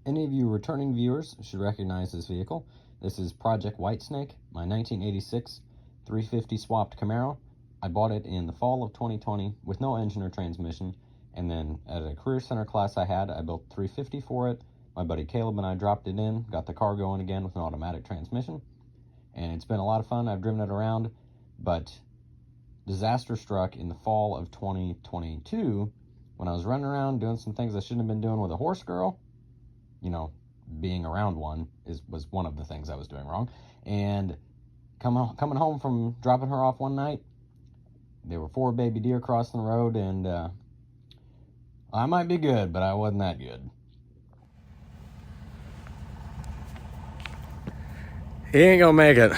Any of you returning viewers should recognize this vehicle. This is Project Whitesnake, my 1986 350 swapped Camaro. I bought it in the fall of 2020 with no engine or transmission, and then at a career center class I had, I built 350 for it. My buddy Caleb and I dropped it in, got the car going again with an automatic transmission, and it's been a lot of fun. I've driven it around, but disaster struck in the fall of 2022 when I was running around doing some things I shouldn't have been doing with a horse girl. You know, being around one was one of the things I was doing wrong. And coming home from dropping her off one night, there were 4 baby deer crossing the road, and I might be good, but I wasn't that good. He ain't gonna make it.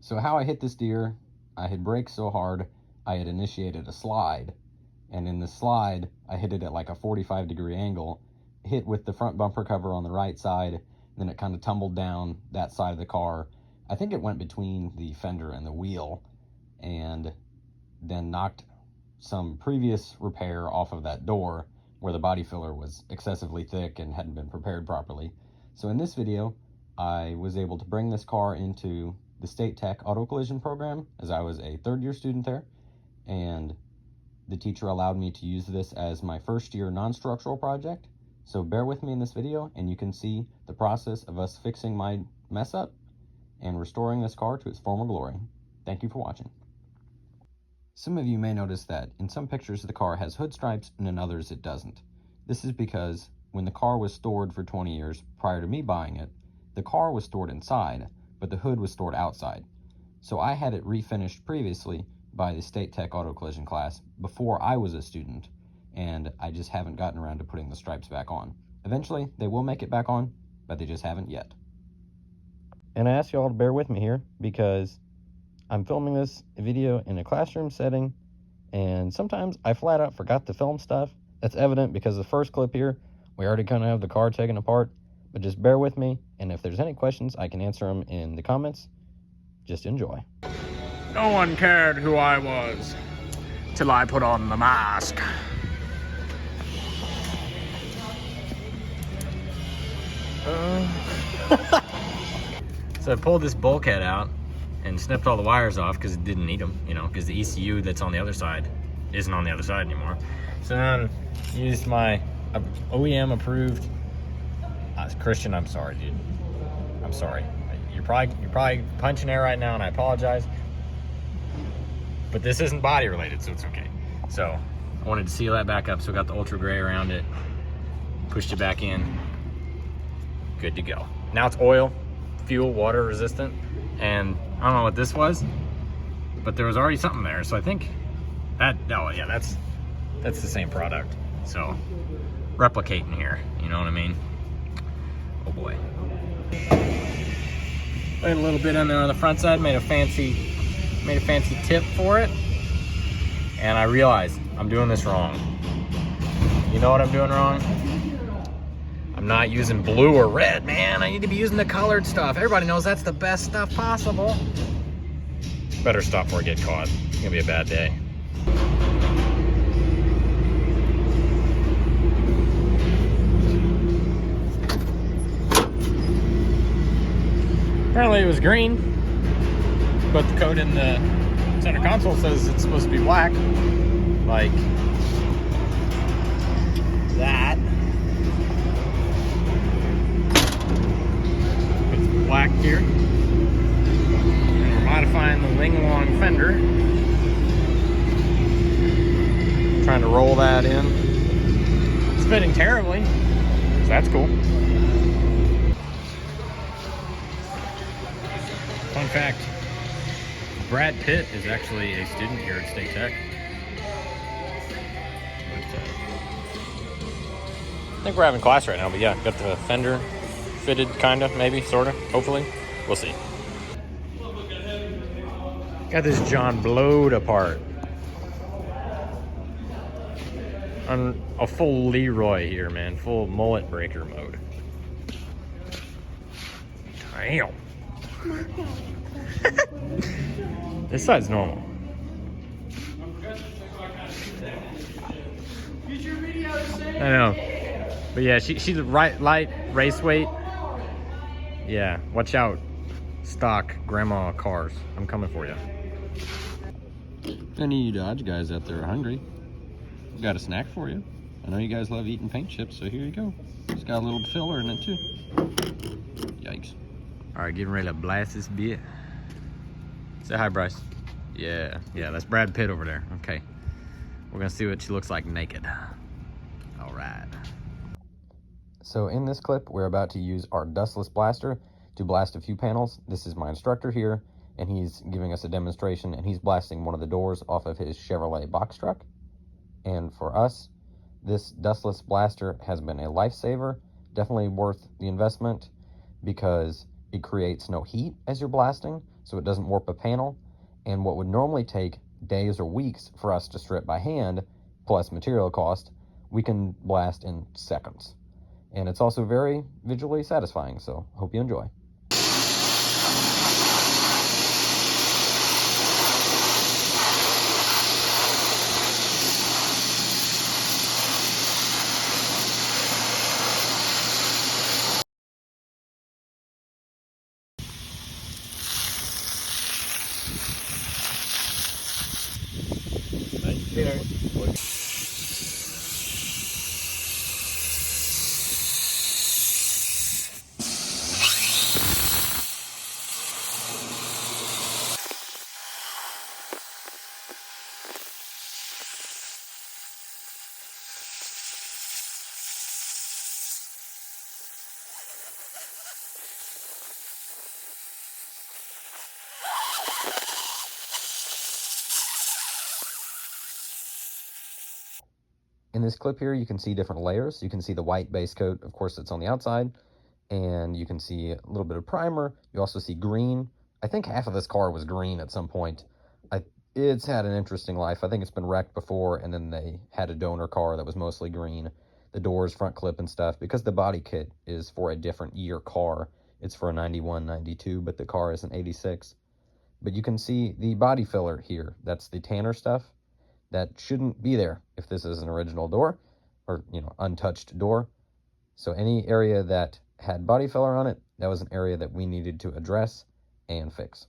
So how I hit this deer, I had braked so hard, I had initiated a slide. And in the slide, I hit it at like a 45-degree angle, hit with the front bumper cover on the right side, then it kind of tumbled down that side of the car. I think it went between the fender and the wheel, and then knocked some previous repair off of that door where the body filler was excessively thick and hadn't been prepared properly. So in this video, I was able to bring this car into the State Tech Auto Collision program, as I was a third-year student there, and the teacher allowed me to use this as my first-year non-structural project. So bear with me in this video, and you can see the process of us fixing my mess up and restoring this car to its former glory. Thank you for watching. Some of you may notice that in some pictures the car has hood stripes and in others it doesn't. This is because when the car was stored for 20 years prior to me buying it, the car was stored inside, but the hood was stored outside. So I had it refinished previously by the State Tech Auto Collision class before I was a student, and I just haven't gotten around to putting the stripes back on. Eventually, they will make it back on, but they just haven't yet. And I ask you all to bear with me here because I'm filming this video in a classroom setting, and sometimes I flat out forgot to film stuff. That's evident because the first clip here, we already kind of have the car taken apart, but just bear with me, and if there's any questions, I can answer them in the comments. Just enjoy. No one cared who I was till I put on the mask. So I pulled this bulkhead out and snipped all the wires off because it didn't need them, you know, because the ECU that's on the other side isn't on the other side anymore. So then used my OEM approved. Christian, I'm sorry, dude. I'm sorry. You're probably punching air right now, and I apologize. But this isn't body related, so it's okay. So I wanted to seal that back up, so I got the ultra gray around it, pushed it back in, good to go. Now it's oil, fuel, water resistant, and I don't know what this was, but there was already something there. So I think that, oh yeah, that's the same product. So replicating here, you know what I mean? Oh boy. Put a little bit on there on the front side, made a fancy tip for it, and I realized I'm doing this wrong. You know what I'm doing wrong? I'm not using blue or red, man. I need to be using the colored stuff. Everybody knows that's the best stuff possible. Better stop before I get caught. It's gonna be a bad day. Apparently it was green, but the code in the center console says it's supposed to be black, like that. It's black here. And we're modifying the Ling-Long fender. Trying to roll that in. It's fitting terribly, so that's cool. Fun fact, Brad Pitt is actually a student here at State Tech. But, I think we're having class right now, but yeah, got the fender fitted, kinda, maybe, sorta, hopefully. We'll see. Got this John blowed apart. On a full Leroy here, man. Full mullet breaker mode. Damn. This side's normal. I know. But yeah, she's light race weight. Yeah, watch out. Stock grandma cars. I'm coming for you. If any of you Dodge guys out there are hungry, we've got a snack for you. I know you guys love eating paint chips, so here you go. It's got a little filler in it too. Yikes. All right, getting ready to blast this bit. Say hi, Bryce. Yeah, that's Brad Pitt over there. Okay. We're gonna see what she looks like naked. All right. So in this clip, we're about to use our dustless blaster to blast a few panels. This is my instructor here, and he's giving us a demonstration, and he's blasting one of the doors off of his Chevrolet box truck. And for us, this dustless blaster has been a lifesaver, definitely worth the investment because it creates no heat as you're blasting, so it doesn't warp a panel. And what would normally take days or weeks for us to strip by hand, plus material cost, we can blast in seconds. And it's also very visually satisfying, so hope you enjoy. In this clip here, you can see different layers. You can see the white base coat, of course, that's on the outside, and you can see a little bit of primer. You also see green. I think half of this car was green at some point. It's had an interesting life. I think it's been wrecked before, and then they had a donor car that was mostly green. The doors, front clip and stuff, because the body kit is for a different year car. It's for a 91, 92, but the car is an 86. But you can see the body filler here. That's the Tanner stuff. That shouldn't be there if this is an original door or, untouched door. So any area that had body filler on it, that was an area that we needed to address and fix.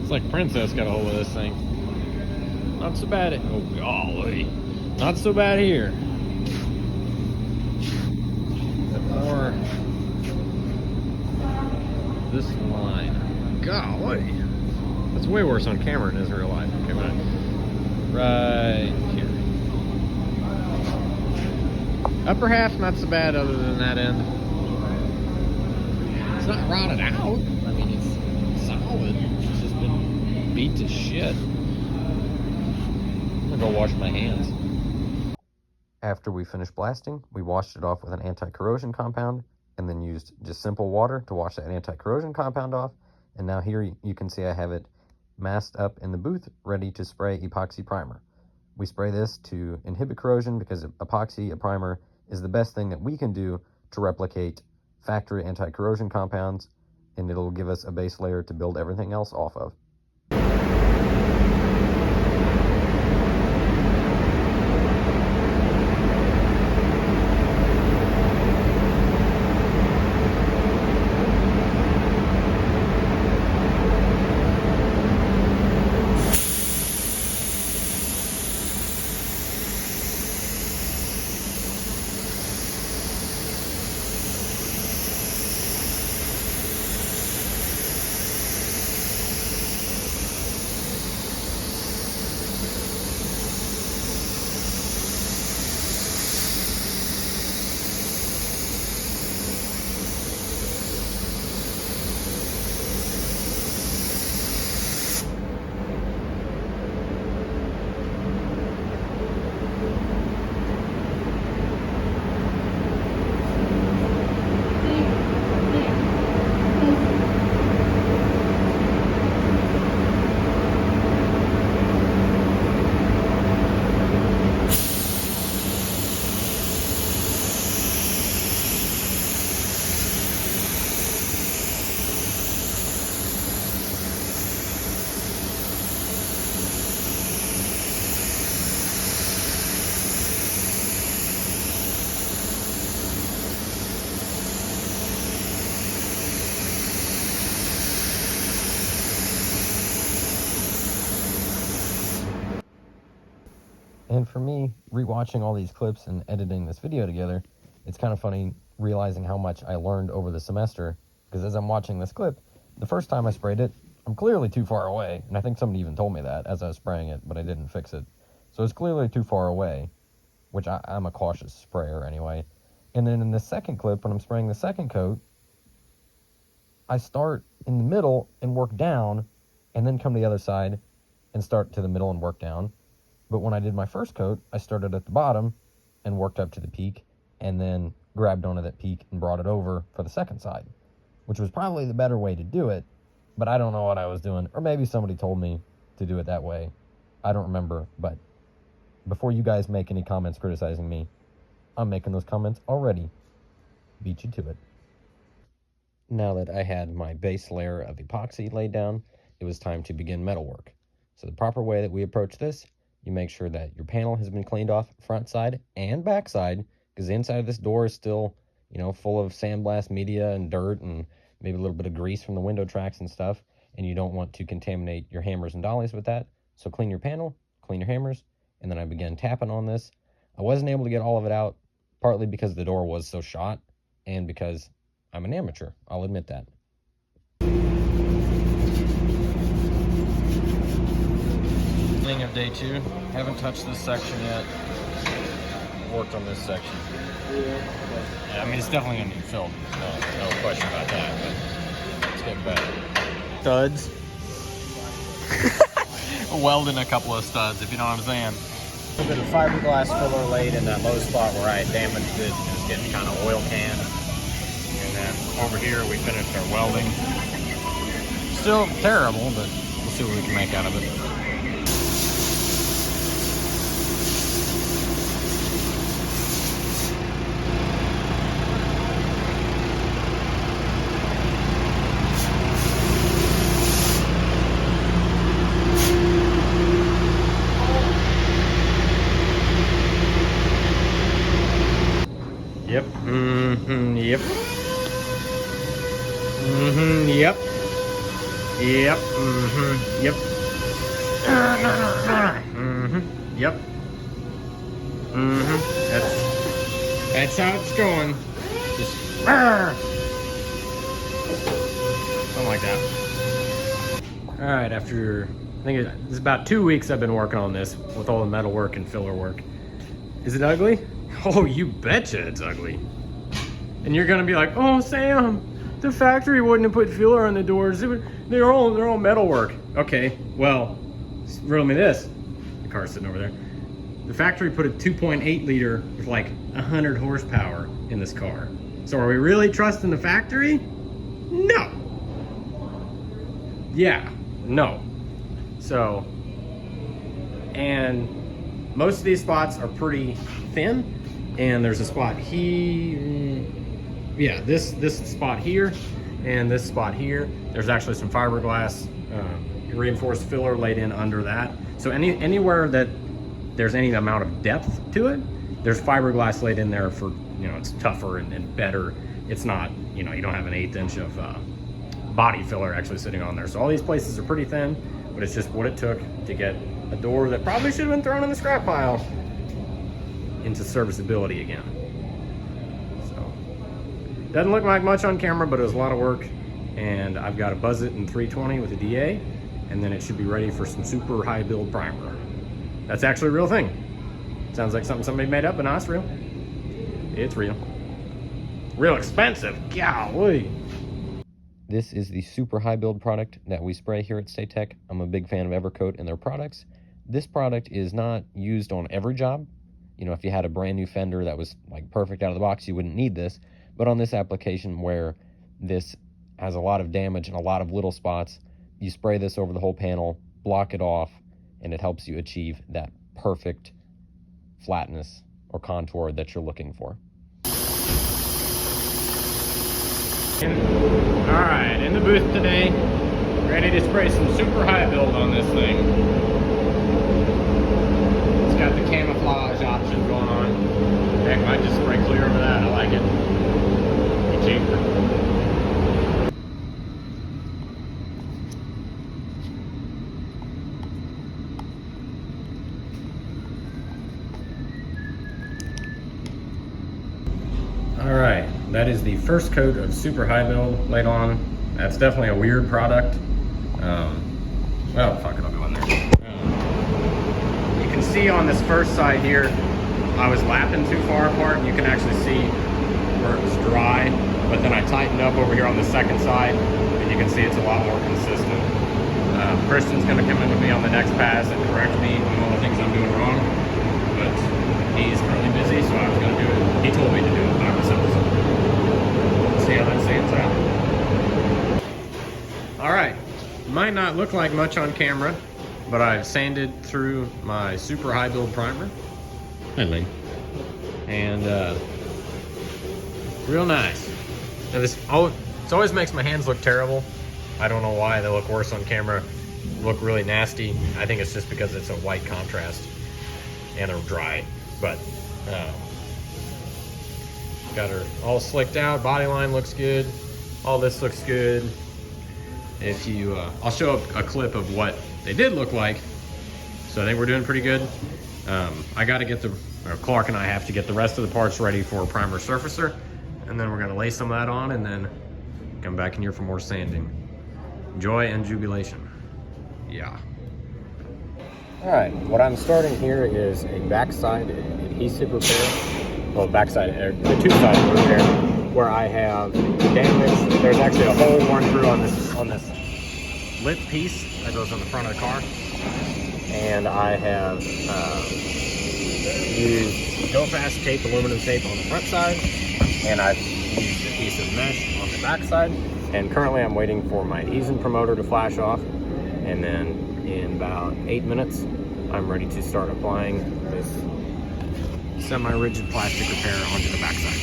It's like Princess got a hold of this thing. Not so bad. Oh, golly. Not so bad here. But more this line. Golly. That's way worse on camera than it is in real life. Okay, right here. Upper half, not so bad other than that end. It's not rotted out. I mean, it's solid. It's just been beat to shit. I'm gonna go wash my hands. After we finished blasting, we washed it off with an anti-corrosion compound and then used just simple water to wash that anti-corrosion compound off. And now here you can see I have it masked up in the booth, ready to spray epoxy primer. We spray this to inhibit corrosion because epoxy, a primer, is the best thing that we can do to replicate factory anti-corrosion compounds, and it'll give us a base layer to build everything else off of. for me, rewatching all these clips and editing this video together, it's kind of funny realizing how much I learned over the semester, because as I'm watching this clip, the first time I sprayed it, I'm clearly too far away, and I think somebody even told me that as I was spraying it, but I didn't fix it. So it's clearly too far away, which I'm a cautious sprayer anyway. And then in the second clip, when I'm spraying the second coat, I start in the middle and work down, and then come to the other side and start to the middle and work down. But when I did my first coat, I started at the bottom and worked up to the peak, and then grabbed onto that peak and brought it over for the second side, which was probably the better way to do it, but I don't know what I was doing, or maybe somebody told me to do it that way. I don't remember, but before you guys make any comments criticizing me, I'm making those comments already. Beat you to it. Now that I had my base layer of epoxy laid down, it was time to begin metalwork. So the proper way that we approach this, you make sure that your panel has been cleaned off front side and back side, because the inside of this door is still, you know, full of sandblast media and dirt and maybe a little bit of grease from the window tracks and stuff, and you don't want to contaminate your hammers and dollies with that. So clean your panel, clean your hammers, and then I began tapping on this. I wasn't able to get all of it out, partly because the door was so shot, and because I'm an amateur, I'll admit that. Beginning of day 2, haven't touched this section yet. Worked on this section. Yeah, I mean, it's definitely gonna need filled. No question about that, but it's getting better. Studs. Welding a couple of studs, if you know what I'm saying. A little bit of fiberglass filler laid in that low spot where I had damaged it. It was getting kind of oil can. And then over here we finished our welding. Still terrible, but we'll see what we can make out of it. Yep. Mm-hmm. Yep. Mm-hmm. Yep. Yep. Mm-hmm. Yep. Mm-hmm. Yep. Mm-hmm. That's how it's going. Just something like that. All right. After I think it's about 2 weeks I've been working on this with all the metal work and filler work. Is it ugly? Oh, you betcha it's ugly. And you're gonna be like, oh, Sam, the factory wouldn't have put filler on the doors. They're all metal work. Okay, well, riddle me this. The car's sitting over there. The factory put a 2.8 liter with like 100 horsepower in this car. So are we really trusting the factory? No. Yeah, no. So, and most of these spots are pretty thin. And there's a spot here, yeah, this spot here, and this spot here. There's actually some fiberglass reinforced filler laid in under that. So anywhere that there's any amount of depth to it, there's fiberglass laid in there for, you know, it's tougher and better. It's not, you know, you don't have an 1/8 inch of body filler actually sitting on there. So all these places are pretty thin, but it's just what it took to get a door that probably should have been thrown in the scrap pile into serviceability again. So doesn't look like much on camera, but it was a lot of work, and I've got to buzz it in 320 with a DA, and then it should be ready for some super high build primer. That's actually a real thing. Sounds like something somebody made up, but no, it's real. It's real. Real expensive, golly. This is the super high build product that we spray here at Stay Tech. I'm a big fan of Evercoat and their products. This product is not used on every job. You know, if you had a brand new fender that was like perfect out of the box, you wouldn't need this. But on this application where this has a lot of damage and a lot of little spots, you spray this over the whole panel, block it off, and it helps you achieve that perfect flatness or contour that you're looking for. All right, in the booth today, ready to spray some super high build on this thing. It's got the camouflage option going on. Heck, might just spray clear over that. I like it. Be cheaper. All right, that is the first coat of super high build laid on. That's definitely a weird product. Well, fuck it, I'll go in there. You can see on this first side here, I was lapping too far apart. You can actually see where it was dry, but then I tightened up over here on the second side, and you can see it's a lot more consistent. Christian's gonna come in with me on the next pass and correct me on all the things I'm doing wrong, but he's currently busy, so I was gonna do it. He told me to do it by myself, so let's see how that stands out. All right, might not look like much on camera, but I've sanded through my super high build primer. Hi, Lee. And real nice. Now this always makes my hands look terrible. I don't know why they look worse on camera, look really nasty. I think it's just because it's a white contrast and they're dry. But got her all slicked out. Body line looks good. All this looks good. If you, I'll show a clip of what they did look like. So I think we're doing pretty good. I got to get Clark and I have to get the rest of the parts ready for a primer surfacer, and then we're gonna lay some of that on and then come back in here for more sanding. Joy and jubilation. Yeah. All right, what I'm starting here is a backside adhesive repair. Well, backside, the two-side repair, where I have damage. There's actually a hole worn through on this lip piece that goes on the front of the car. And I have used Go Fast tape, aluminum tape on the front side, and I've used adhesive mesh on the back side. And currently I'm waiting for my adhesion promoter to flash off, and then in about 8 minutes I'm ready to start applying this semi-rigid plastic repair onto the backside.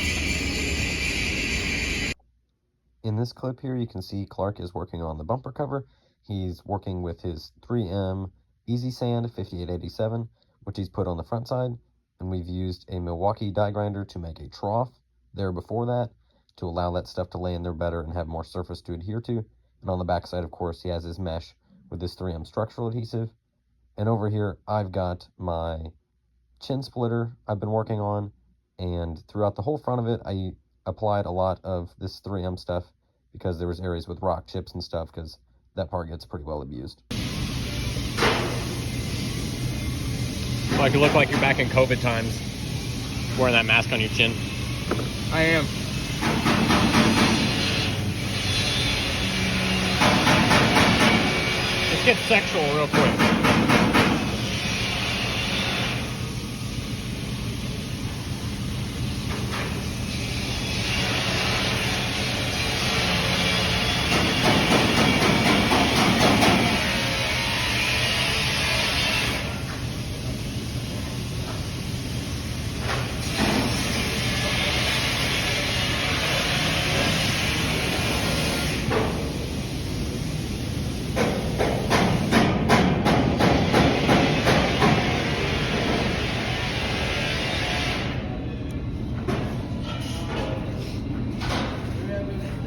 In this clip here, you can see Clark is working on the bumper cover. He's working with his 3M Easy Sand 5887, which he's put on the front side, and we've used a Milwaukee die grinder to make a trough there before that to allow that stuff to lay in there better and have more surface to adhere to. And on the back side, of course, he has his mesh with this 3M structural adhesive. And over here, I've got my chin splitter I've been working on, and throughout the whole front of it, I applied a lot of this 3M stuff because there was areas with rock chips and stuff, because that part gets pretty well abused. So it look like you're back in COVID times, wearing that mask on your chin. I am. Let's get sexual real quick.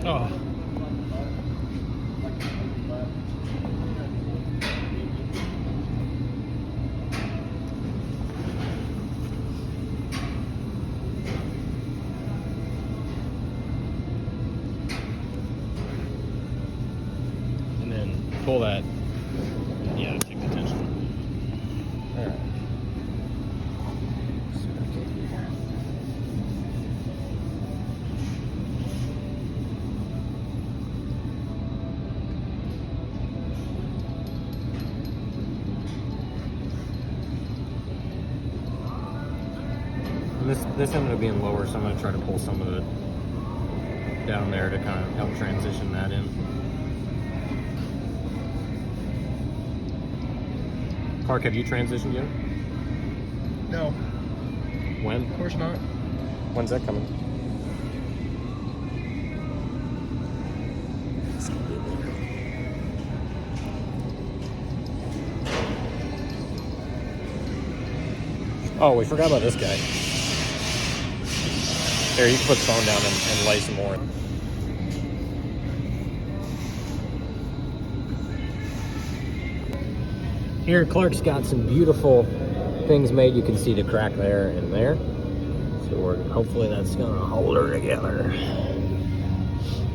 Oh. And then pull that. Yeah, take the tension. All right. This ended up being lower, so I'm going to try to pull some of it down there to kind of help transition that in. Clark, have you transitioned yet? No. When? Of course not. When's that coming? Oh, we forgot about this guy. There, you can put the phone down and lay some more. Here, Clark's got some beautiful things made. You can see the crack there and there. So hopefully that's gonna hold her together.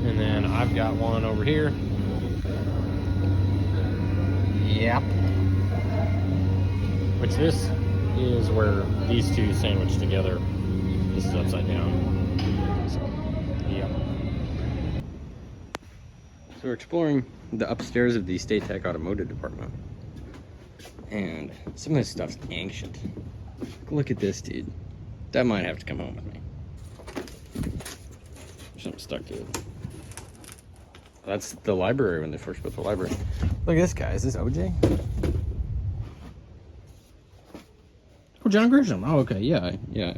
And then I've got one over here. Yep. Which this is where these two sandwich together. This is upside down. So, yep. So we're exploring the upstairs of the State Tech Automotive Department. And some of this stuff's ancient. Look at this, dude. That might have to come home with me. There's something stuck to it. That's the library when they first built the library. Look at this guy. Is this OJ? Oh, John Grisham. Oh, okay. Yeah.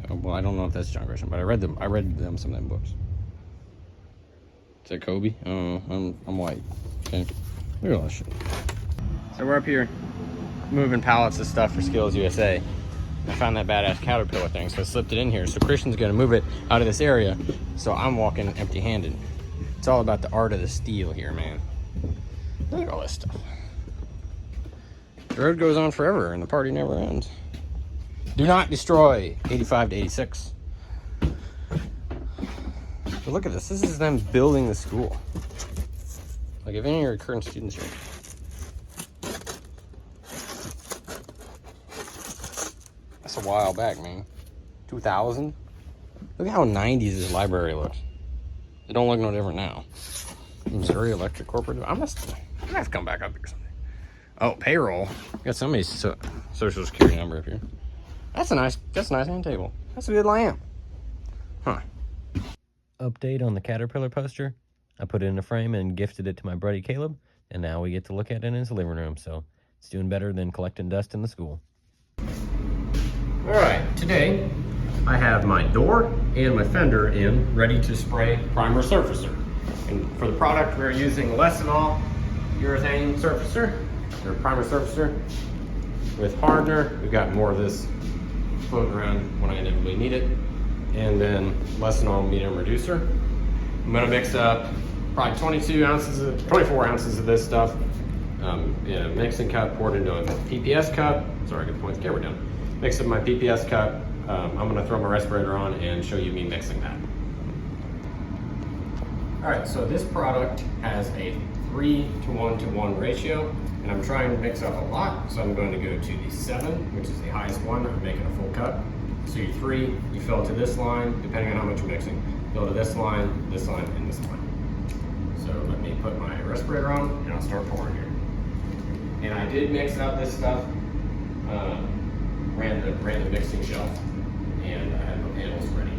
Well, I don't know if that's John Grisham, but I read them some of them books. Is that Kobe? Oh, I'm white. Okay. Look at all this shit. So we're up here moving pallets of stuff for Skills USA. I found that badass Caterpillar thing, so I slipped it in here. So Christian's gonna move it out of this area, so I'm walking empty-handed. It's all about the art of the steel here, man. Look at all this stuff. The road goes on forever and the party never ends. Do not destroy 85 to 86. But look at this. This is them building the school. Like, if any of your current students here. That's a while back, man. 2000. Look at how 90s this library looks. It don't look no different now. Missouri Electric Corporation. I have to come back up here someday. Oh, payroll. Got somebody's social security number up here. That's a nice end table. That's a good lamp. Huh. Update on the Caterpillar poster. I put it in a frame and gifted it to my buddy Caleb, and now we get to look at it in his living room, so it's doing better than collecting dust in the school. All right, today I have my door and my fender in, ready to spray primer surfacer. And for the product, we're using Lessenol urethane surfacer, or primer surfacer with hardener. We've got more of this floating around when I inevitably need it. And then Lessenol medium reducer. I'm gonna mix up probably 24 ounces of this stuff in a mixing cup, poured into a PPS cup. Sorry, I gotta point the camera down. Mix up my PPS cup. I'm gonna throw my respirator on and show you me mixing that. All right, so this product has a 3:1 ratio, and I'm trying to mix up a lot, so I'm going to go to the 7, which is the highest one. I'm making a full cup. So your 3, you fill to this line, depending on how much you're mixing. Fill to this line, and this line. So let me put my respirator on, and I'll start pouring here. And I did mix out this stuff, ran the mixing shelf, and I have my panels ready.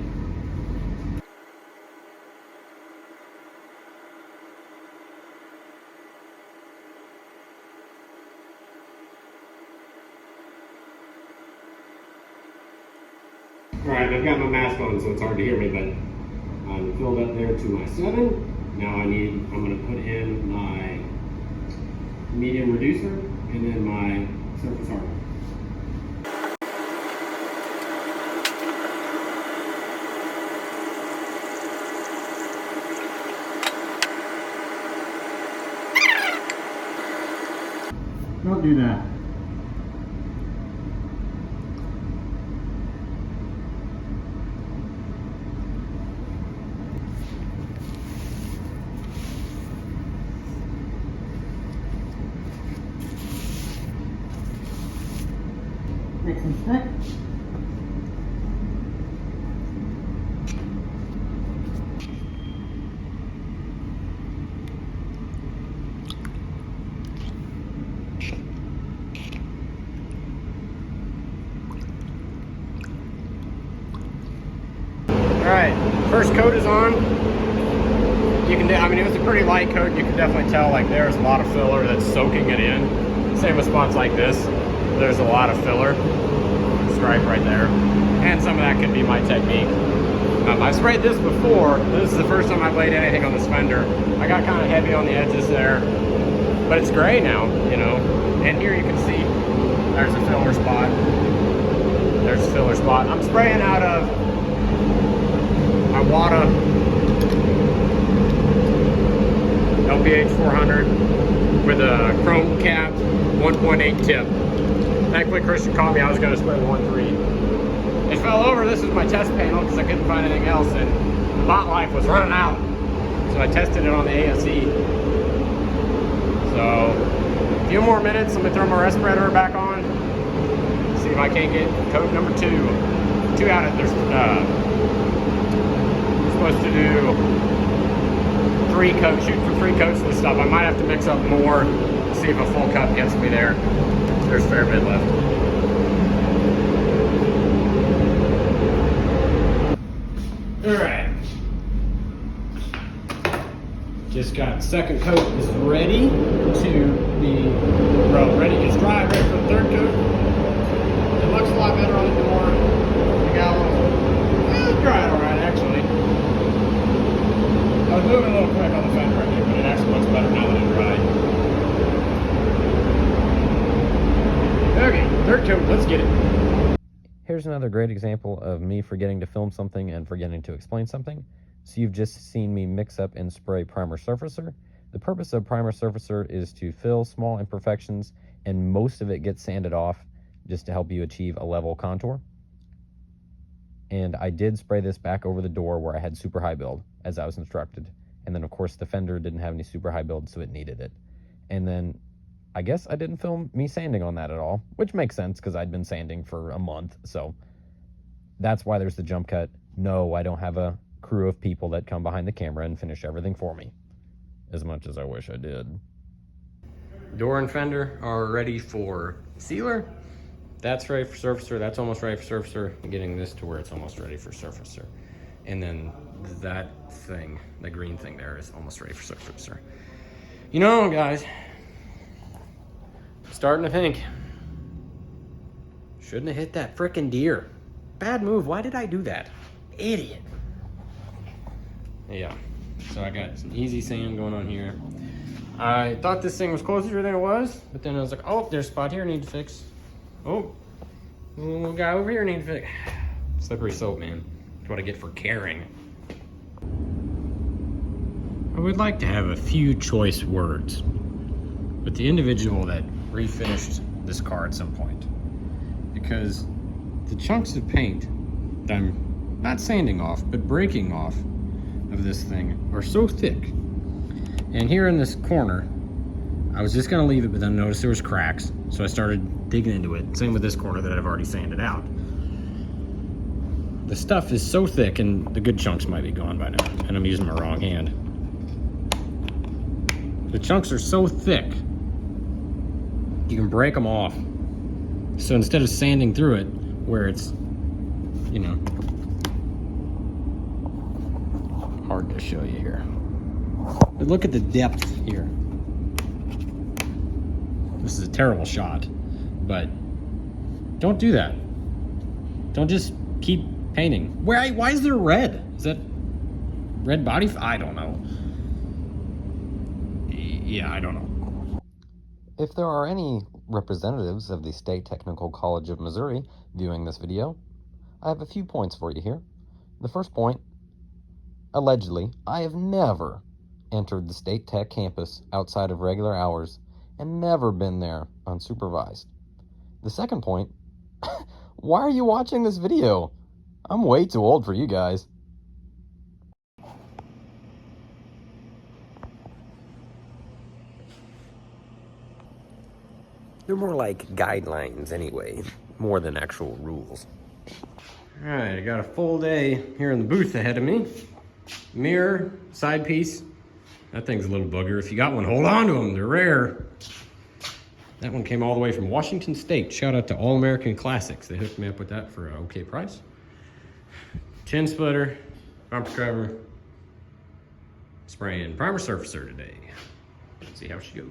All right, I've got my mask on, so it's hard to hear me, but I'm filled up there to my 7. Now I'm gonna put in my medium reducer and then my surface hardener. Don't do that. Mix and split. Alright, first coat is on. You can, I mean, it was a pretty light coat. You can definitely tell, like, there's a lot of filler that's soaking it in. Same with spots like this. There's a lot of filler. Stripe right there. And some of that could be my technique. I've sprayed this before. This is the first time I've laid anything on this fender. I got kind of heavy on the edges there. But it's gray now, you know. And here you can see there's a filler spot. There's a filler spot. I'm spraying out of my Wata LPH 400 with a chrome cap, 1.8 tip. Thankfully Christian caught me. I was going to spray 1.3. it fell over. This was my test panel because I couldn't find anything else, and the bot life was running out. So I tested it on the ASE. So a few more minutes, I'm gonna throw my respirator back on. See if I can't get coat number 2. 2 out of there's supposed to do 3 coats, shoot for 3 coats of this stuff. I might have to mix up more, see if a full cup gets me there. There's a fair bit left. All right. Just got second coat is ready to be, well, ready, it's dry, ready for the third coat. It looks a lot better on the door. I got a little, it's dry all right actually. I was moving a little quick on the fender right here, but it actually looks better now that it's dry. Okay, third coat, let's get it. Here's another great example of me forgetting to film something and forgetting to explain something. So you've just seen me mix up and spray primer surfacer. The purpose of primer surfacer is to fill small imperfections, and most of it gets sanded off just to help you achieve a level contour. And I did spray this back over the door where I had super high build, as I was instructed. And then of course the fender didn't have any super high build, so it needed it. And then I guess I didn't film me sanding on that at all, which makes sense because I'd been sanding for a month. So that's why there's the jump cut. No, I don't have a crew of people that come behind the camera and finish everything for me, as much as I wish I did. Door and fender are ready for sealer. That's ready for surfacer. That's almost ready for surfacer. I'm getting this to where it's almost ready for surfacer. And then that thing, the green thing there, is almost ready for surfacer. You know, guys, I'm starting to think, shouldn't have hit that frickin' deer. Bad move. Why did I do that? Idiot. Yeah, so I got some easy sand going on here. I thought this thing was closer than it was, but then I was like, oh, there's a spot here I need to fix. Oh, little guy over here I need to fix. Slippery soap, man. That's what I get for caring. I would like to have a few choice words with the individual that refinished this car at some point, because the chunks of paint that I'm not sanding off, but breaking off of this thing are so thick. And here in this corner, I was just gonna leave it, but then I noticed there was cracks, so I started digging into it. Same with this corner that I've already sanded out. The stuff is so thick, and the good chunks might be gone by now, and I'm using my wrong hand. The chunks are so thick, you can break them off. So instead of sanding through it, where it's, you know, hard to show you here. But look at the depth here. This is a terrible shot, but don't do that. Don't just keep painting. Why is there red? Is that red body? I don't know. Yeah, I don't know. If there are any representatives of the State Technical College of Missouri viewing this video, I have a few points for you here. The first point, allegedly, I have never entered the State Tech campus outside of regular hours and never been there unsupervised. The second point, why are you watching this video? I'm way too old for you guys. They're more like guidelines anyway, more than actual rules. All right, I got a full day here in the booth ahead of me. Mirror, side piece. That thing's a little booger. If you got one, hold on to them. They're rare. That one came all the way from Washington State. Shout out to All American Classics. They hooked me up with that for an okay price. Chin splitter, bumper cover, spraying primer surfacer today. Let's see how she goes.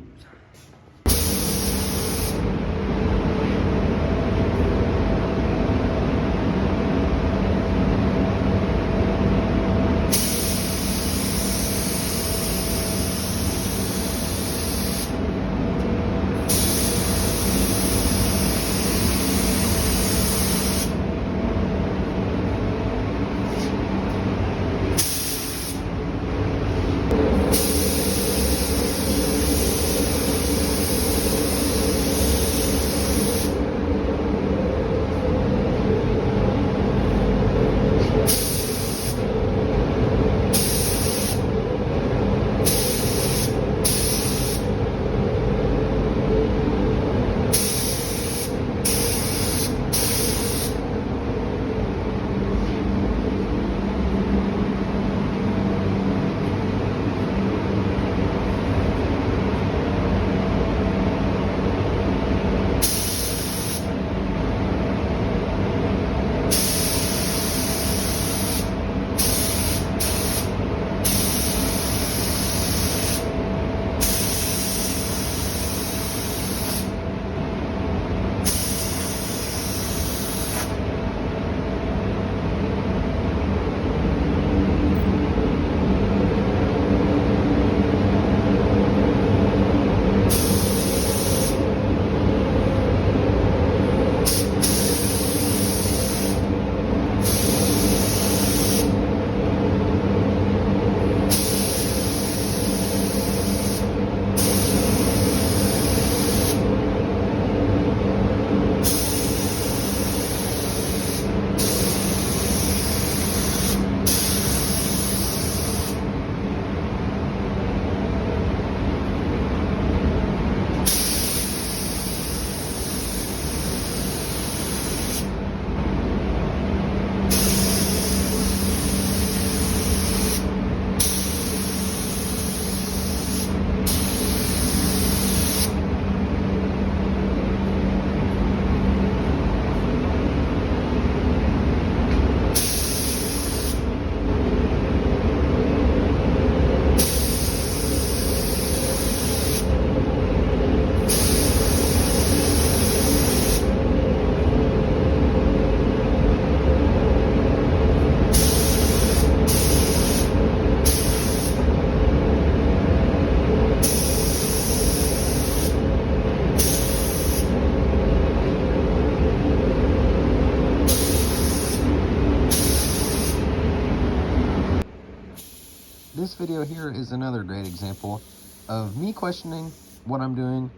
this video here is another great example of me questioning what I'm doing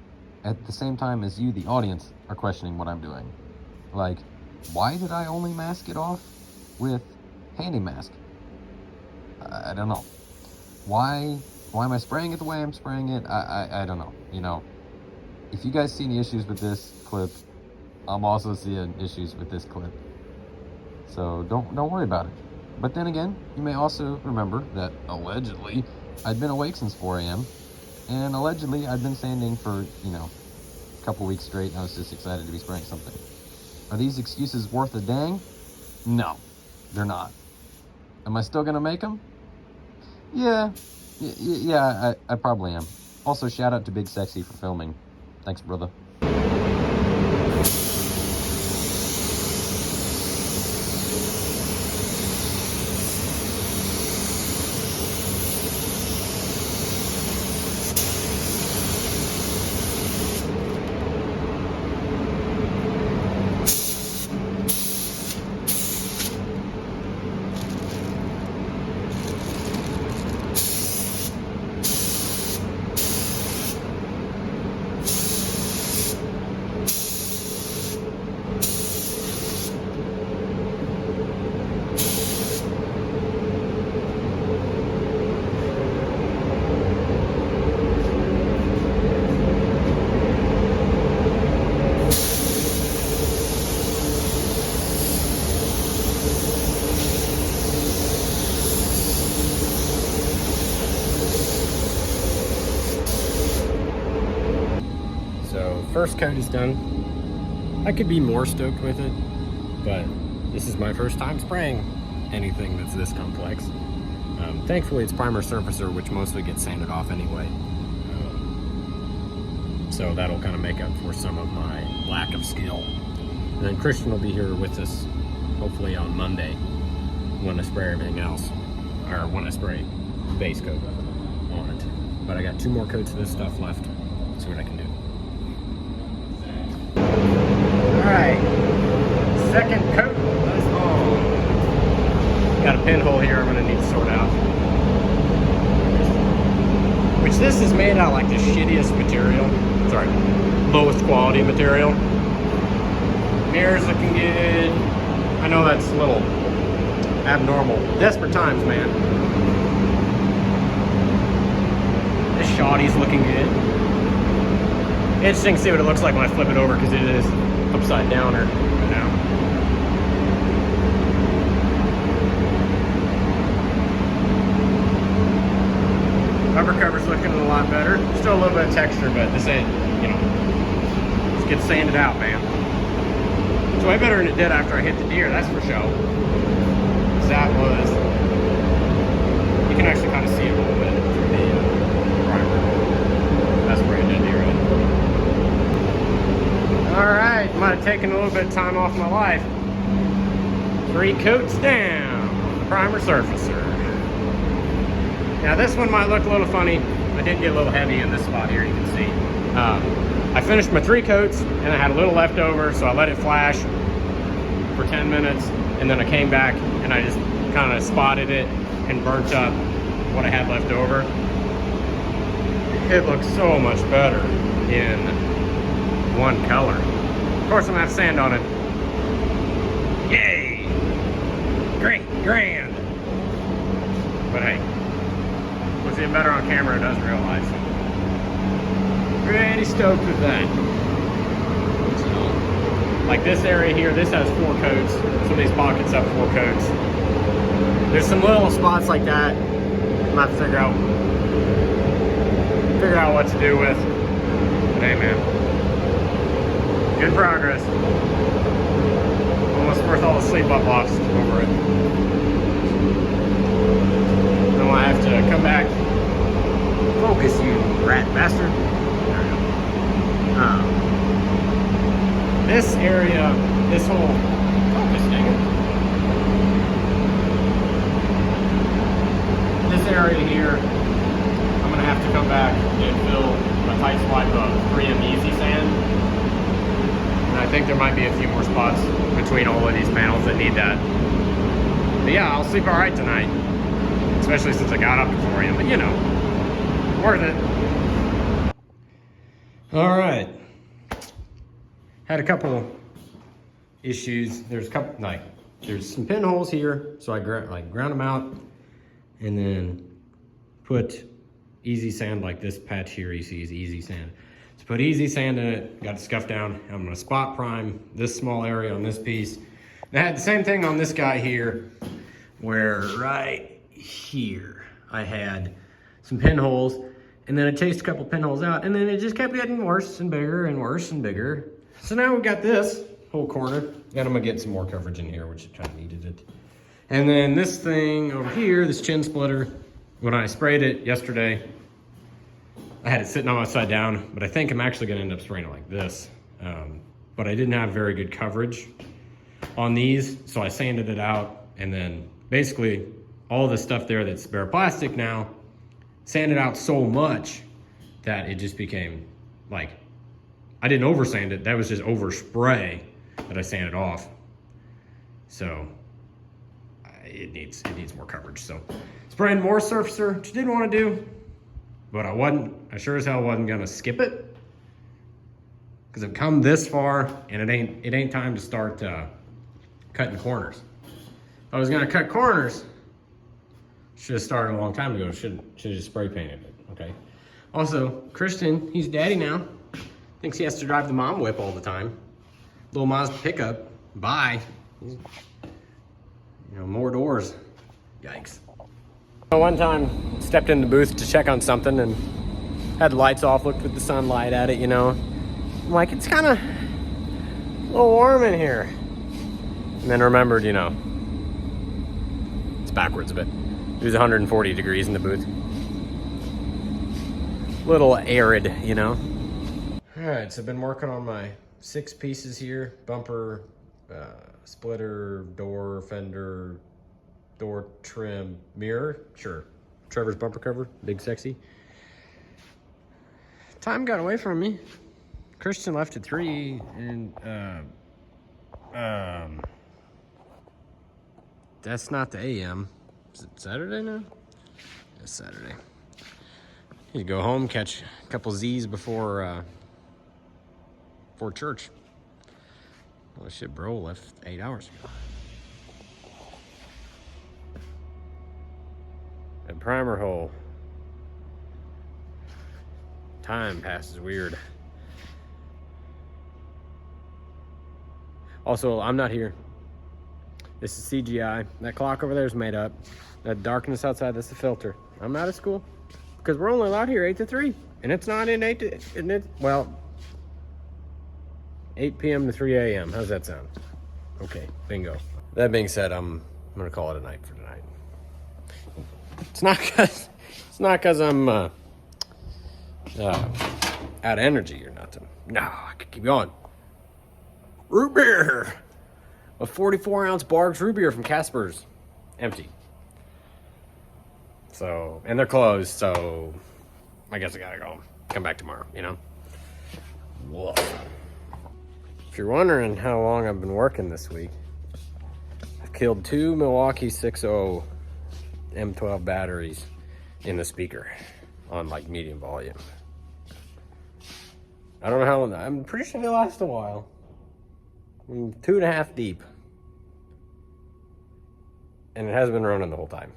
at the same time as you, the audience, are questioning what I'm doing. Like, why did I only mask it off with handy mask? I don't know. Why am I spraying it the way I'm spraying it? I don't know. You know, if you guys see any issues with this clip, I'm also seeing issues with this clip. So don't worry about it. But then again, you may also remember that allegedly I'd been awake since 4 a.m. and allegedly I'd been sanding for, you know, a couple weeks straight, and I was just excited to be spraying something. Are these excuses worth a dang? No, they're not. Am I still gonna make them? Yeah, I probably am. Also, shout out to Big Sexy for filming. Thanks, brother. First coat is done. I could be more stoked with it, but this is my first time spraying anything that's this complex. Thankfully it's primer surfacer, which mostly gets sanded off anyway. So that'll kind of make up for some of my lack of skill. And then Christian will be here with us hopefully on Monday when I spray everything else, or when I spray base coat on it. But I got 2 more coats of this stuff left. See what I can do. Alright, second coat is on. Got a pinhole here I'm going to need to sort out. Which this is made out of like the shittiest material. Sorry, lowest quality material. Mirror's looking good. I know that's a little abnormal. Desperate times, man. This shoddy's looking good. Interesting to see what it looks like when I flip it over, because it is upside downer right now. Rubber cover's looking a lot better. Still a little bit of texture, but this ain't, you know, just get sanded out, man. It's way better than it did after I hit the deer, that's for sure. That was, you can actually kind of see it a little bit through the primer. That's where it did deer in. Alright, might have taken a little bit of time off my life. 3 coats down on the primer surfacer. Now this one might look a little funny. I did get a little heavy in this spot here, you can see. I finished my 3 coats and I had a little left over, so I let it flash for 10 minutes and then I came back and I just kind of spotted it and burnt up what I had left over. It looks so much better in one color. Of course I'm gonna have sand on it. Yay! Great, grand! But hey, what's even better on camera, it doesn't realize. Pretty stoked with that. So, like this area here, this has 4 coats. Some of these pockets have 4 coats. There's some little spots like that I'm gonna have to figure out what to do with. But hey man, good progress. Almost worth all the sleep I've lost over it. Then I have to come back. Focus, you rat bastard. There we go. This area, this whole focus thing. This area here, I'm gonna have to come back and fill a tight swipe of 3M Easy Sand. And I think there might be a few more spots between all of these panels that need that. But yeah, I'll sleep all right tonight. especially since I got up before you, but you know, worth it. All right. Had a couple issues. There's some pinholes here, so I ground them out and then put easy sand, like this patch here you see is easy sand. So put easy sand in it, got it scuffed down. I'm gonna spot prime this small area on this piece. And I had the same thing on this guy here, where right here I had some pinholes, and then I chased a couple pinholes out, and then it just kept getting worse and bigger and worse and bigger. So now we've got this whole corner, and I'm gonna get some more coverage in here, which kind of needed it. And then this thing over here, this chin splitter, when I sprayed it yesterday, I had it sitting on upside down, but I think I'm actually gonna end up spraying it like this. But I didn't have very good coverage on these, so I sanded it out, and then basically all the stuff there that's bare plastic now, sanded out so much that it just became like, I didn't over sand it, that was just over spray that I sanded off. So it needs more coverage. So spraying more surfacer, which I didn't want to do, but I sure as hell wasn't gonna skip it, because I've come this far and it ain't time to start cutting corners. If I was gonna cut corners, should have started a long time ago. Should have just spray painted it. Okay. Also, Christian, he's daddy now. Thinks he has to drive the mom whip all the time. Little Mazda pickup. Bye. You know, more doors. Yikes. One time, stepped in the booth to check on something and had the lights off, looked with the sunlight at it, you know. I'm like, it's kind of a little warm in here. And then remembered, you know, it's backwards a bit. It was 140 degrees in the booth. Little arid, you know. All right, so I've been working on my 6 pieces here. Bumper, splitter, door, fender, door trim, mirror. Sure. Trevor's bumper cover, big sexy. Time got away from me. Christian left at 3, and that's not the AM. Is it Saturday now? It's Saturday. Need to go home, catch a couple Z's before church. Oh shit, bro left 8 hours ago. A primer hole. Time passes weird. Also, I'm not here. This is CGI. That clock over there is made up. That darkness outside, that's the filter. I'm out of school because we're only allowed here 8 to 3, and it's not in 8 p.m. to 3 a.m. How's that sound? Okay, bingo. That being said, I'm gonna call it a night for tonight. It's not cause I'm out of energy or nothing. No, I could keep going. Root beer. A 44-ounce Bargs root beer from Casper's. Empty. So, and they're closed, so I guess I gotta go. Come back tomorrow, you know? Whoa. If you're wondering how long I've been working this week, I've killed 2 Milwaukee 6.0 M12 batteries in the speaker on like medium volume. I don't know how long, I'm pretty sure they last a while. I'm 2.5 deep. And it has been running the whole time.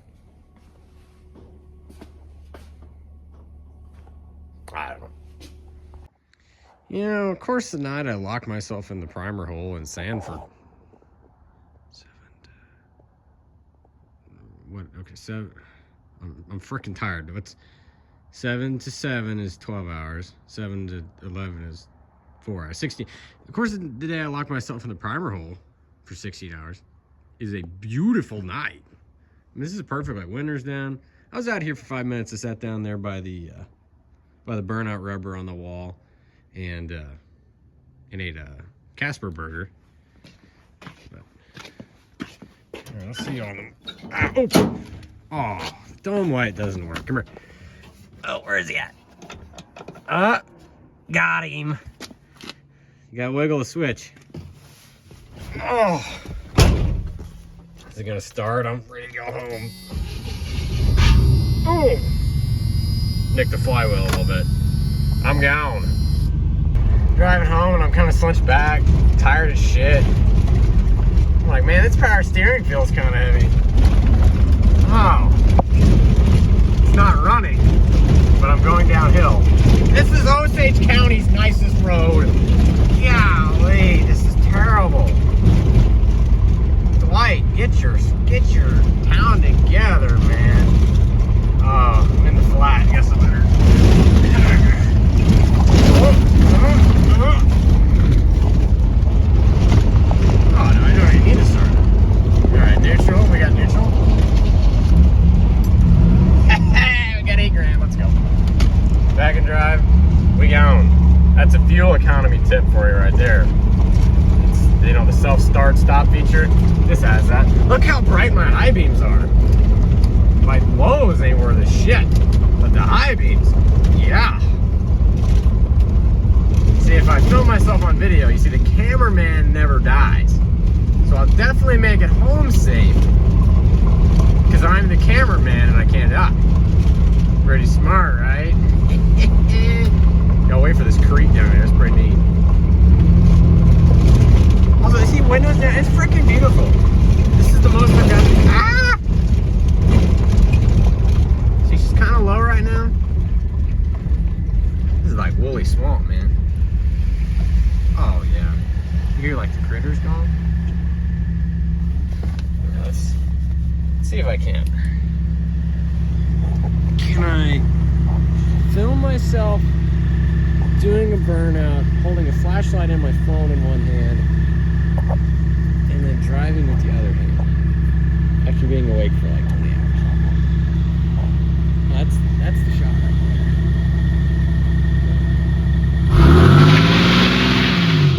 I don't know. You know, of course, the night I locked myself in the primer hole in Sanford. I'm freaking tired. What's 7 to 7 is 12 hours. 7 to 11 is 4 hours. 16. Of course, the day I locked myself in the primer hole for 16 hours is a beautiful night. And this is perfect. Like, winter's down. I was out here for 5 minutes. I sat down there by the burnout rubber on the wall and ate a Casper burger. But, all right, let's see on them. Oh, dome light doesn't work. Come here. Oh, where is he at? Got him. You gotta wiggle the switch. Oh. Is it gonna start? I'm ready to go home. Oh! Nicked the flywheel a little bit. I'm gone. Driving home and I'm kind of slunched back, tired as shit. I'm like, man, this power steering feels kind of heavy. Oh. It's not running, but I'm going downhill. This is Osage County's nicest road. Golly, this is terrible. Dwight, get your town together, man. Oh, I'm in the flat. I guess I better. Oh, no, I don't even need to start. Alright, neutral. We got neutral. We got 8 grand. Let's go. Back and drive. We gone. That's a fuel economy tip for you right there. It's, you know, the self-start stop feature. This has that. Look how bright my high beams are. My lows ain't worth a shit. But the high beams, yeah. See, if I film myself on video, you see the cameraman never dies. So I'll definitely make it home safe. Because I'm the cameraman and I can't die. Pretty smart, right? Gotta wait for this creek down there, it's pretty neat. Also, see windows there? It's freaking beautiful. This is the most I've got. Ah! See, she's kind of low right now. This is like woolly swamp, man. Oh yeah. You hear like the critters going? Yeah, let's see if I can. Can I film myself doing a burnout, holding a flashlight and my phone in one hand, and then driving with the other hand after being awake for like 20 hours? That's the shot right there.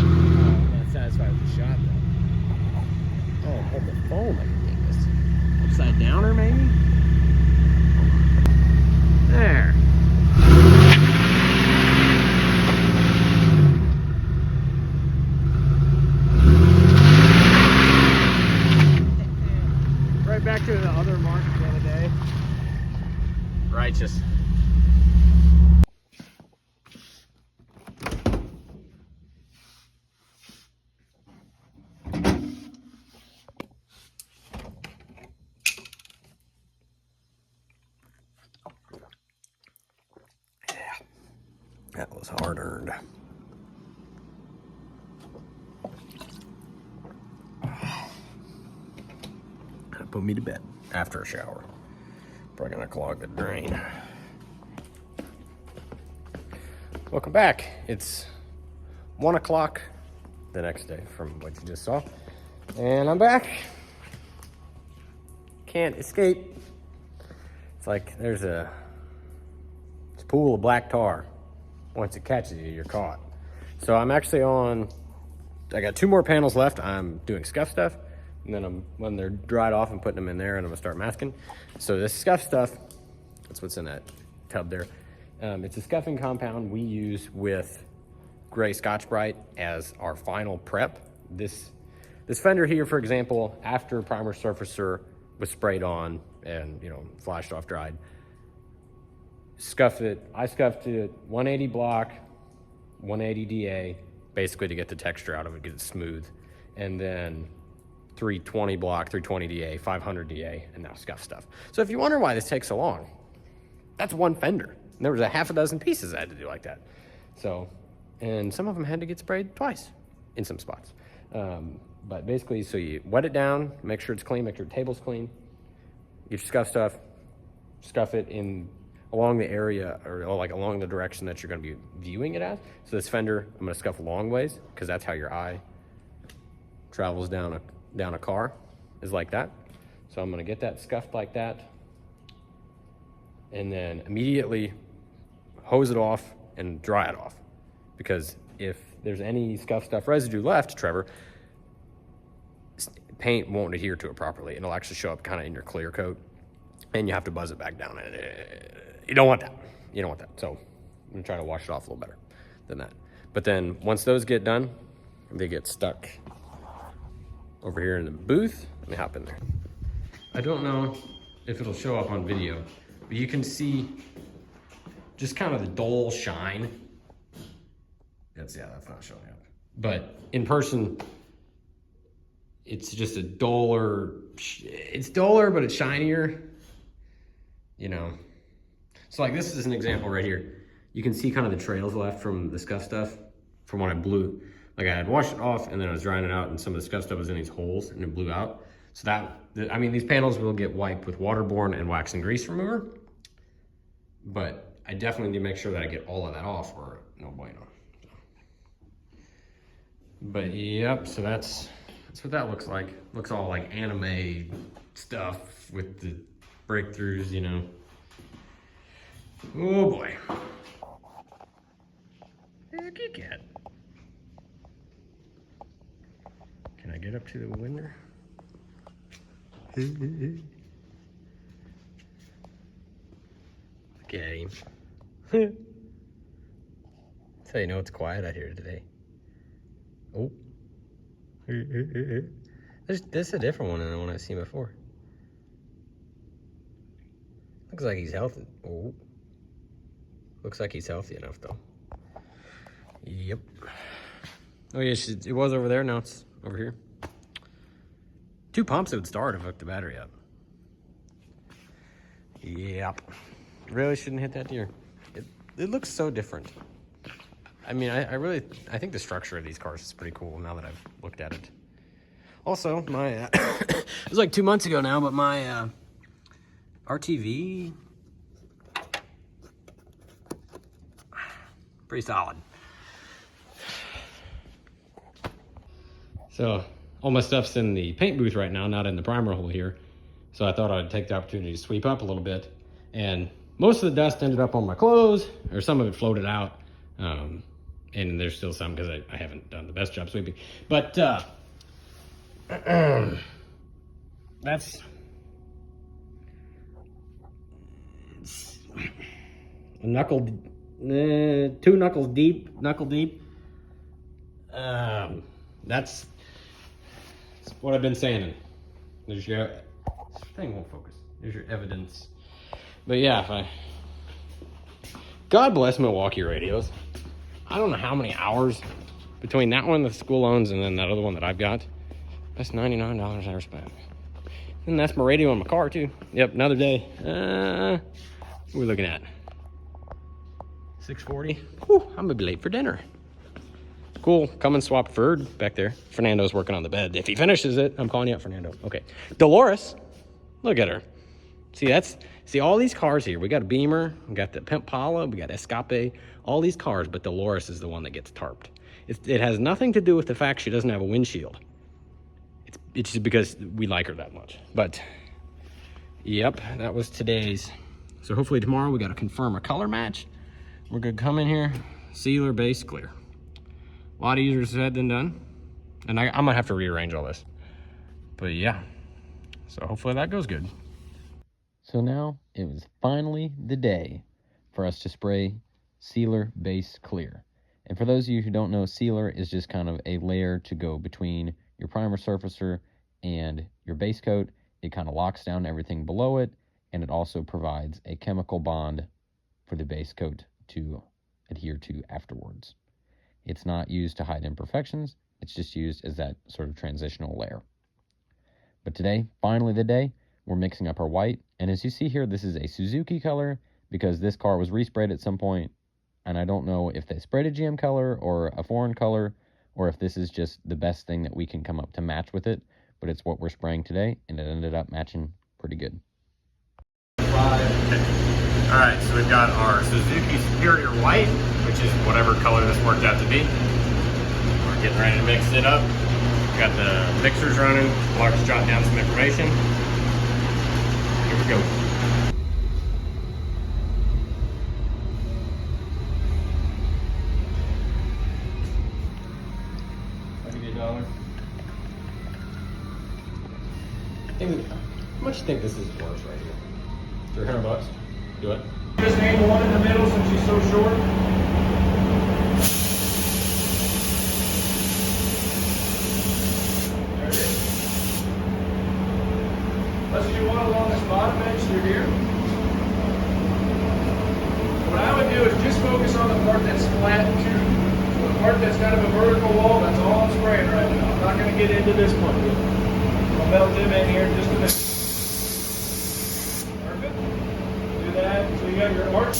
I'm not satisfied with the shot though. Oh, hold the phone like a dingus. Upside downer maybe? There. Right back to the other mark the other day. Righteous. That was hard earned. That put me to bed after a shower. Probably gonna clog the drain. Welcome back. It's 1 o'clock the next day from what you just saw. And I'm back. Can't escape. It's like there's a pool of black tar. Once it catches you, you're caught. So I'm actually I got 2 more panels left. I'm doing scuff stuff. And then when they're dried off, I'm putting them in there and I'm gonna start masking. So this scuff stuff, that's what's in that tub there. It's a scuffing compound we use with gray Scotch-Brite as our final prep. This fender here, for example, after primer surfacer was sprayed on and, you know, flashed off, dried, scuffed it. I scuffed it 180 block, 180 DA, basically to get the texture out of it, get it smooth. And then 320 block, 320 DA, 500 DA, and now scuff stuff. So if you wonder why this takes so long, that's one fender. And there was a half a dozen pieces I had to do like that. So, and some of them had to get sprayed twice in some spots. But basically, so you wet it down, make sure it's clean, make sure the table's clean, get your scuff stuff, scuff it along the area or like along the direction that you're gonna be viewing it as. So this fender, I'm gonna scuff long ways because that's how your eye travels down a car, is like that. So I'm gonna get that scuffed like that and then immediately hose it off and dry it off. Because if there's any scuff stuff residue left, Trevor, paint won't adhere to it properly and it'll actually show up kind of in your clear coat and you have to buzz it back down. And you don't want that. You don't want that. So I'm gonna try to wash it off a little better than that. But then once those get done, they get stuck over here in the booth. Let me hop in there. I don't know if it'll show up on video, But you can see just kind of the dull shine. That's not showing up. But in person, it's just a duller, it's duller, but it's shinier, you know. So like this is an example right here. You can see kind of the trails left from the scuff stuff from when I blew. Like I had washed it off and then I was drying it out and some of the scuff stuff was in these holes and it blew out. So I mean, these panels will get wiped with waterborne and wax and grease remover, but I definitely need to make sure that I get all of that off or no bueno. But yep, so that's what that looks like. Looks all like anime stuff with the breakthroughs, you know. Oh boy. There's a Kit Kat. Can I get up to the window? Look at him. So you know it's quiet out here today. Oh. This is a different one than the one I've seen before. Looks like he's healthy. Oh. Looks like he's healthy enough though. Yep. Oh yeah, it was over there, now it's over here. 2 pumps it would start if I hooked the battery up. Yep. Really shouldn't hit that deer. It looks so different. I mean, I think the structure of these cars is pretty cool now that I've looked at it. Also, my, it was like 2 months ago now, but my RTV, pretty solid. So, all my stuff's in the paint booth right now, not in the primer hole here. So I thought I'd take the opportunity to sweep up a little bit. And most of the dust ended up on my clothes, or some of it floated out. And there's still some because I haven't done the best job sweeping. But that's a knuckle, 2 knuckles deep, knuckle deep. That's what I've been saying. There's your thing won't focus. There's your evidence. But yeah, God bless Milwaukee radios. I don't know how many hours between that one the school owns and then that other one that I've got. That's $99 I spent. And that's my radio in my car too. Yep, another day. What are we looking at? 6:40. Whew, I'm gonna be late for dinner. Cool, come and swap Ferd back there. Fernando's working on the bed. If he finishes it, I'm calling you out, Fernando. Okay, Dolores, look at her. See all these cars here. We got a Beamer, we got the Impala, we got Escape, all these cars, but Dolores is the one that gets tarped. It has nothing to do with the fact she doesn't have a windshield. It's just because we like her that much. But, yep, that was today's. So hopefully tomorrow we got to confirm a color match. We're gonna come in here, sealer, base, clear. A lot easier said than done. And I'm gonna have to rearrange all this. But yeah, so hopefully that goes good. So now it was finally the day for us to spray sealer, base, clear. And for those of you who don't know, sealer is just kind of a layer to go between your primer surfacer and your base coat. It kind of locks down everything below it, and it also provides a chemical bond for the base coat to adhere to afterwards. It's not used to hide imperfections, it's just used as that sort of transitional layer. But today, finally the day, we're mixing up our white, and as you see here, this is a Suzuki color because this car was resprayed at some point, and I don't know if they sprayed a GM color or a foreign color, or if this is just the best thing that we can come up to match with it, but it's what we're spraying today, and it ended up matching pretty good. All right, so we've got our Suzuki Superior White, which is whatever color this worked out to be. We're getting ready to mix it up. We've got the mixers running. Clark's jotting down some information. Here we go. I'll give you $1. How much do you think this is worth right here? $300? Do it. Just aim one in the middle since she's so short. There it is. Let's do one along this bottom edge through here. focus on the part that's flat too. So the part that's kind of a vertical wall, that's all I'm spraying right now. I'm not going to get into this one yet. I'll melt them in here in just a minute. Perfect. Do that. So you got your arch.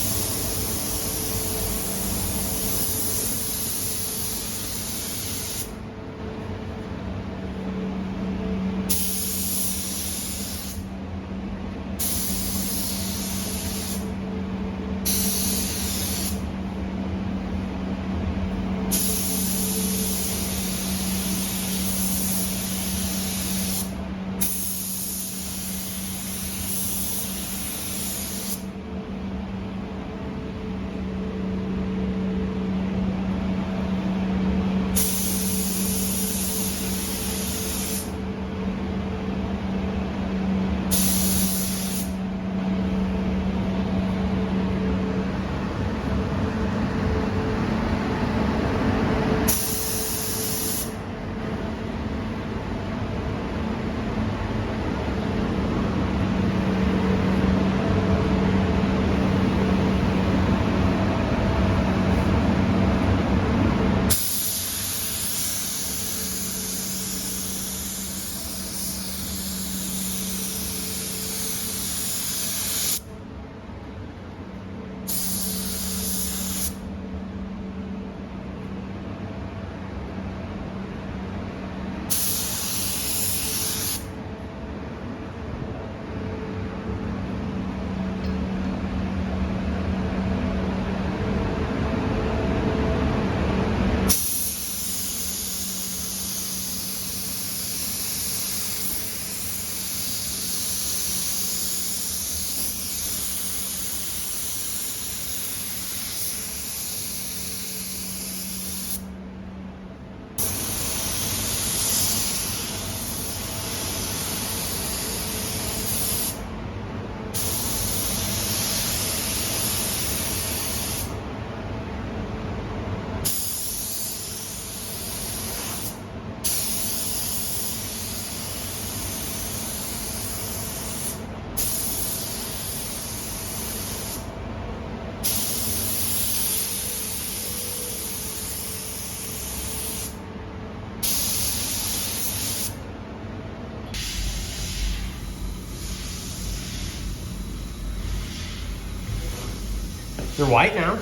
They're white now.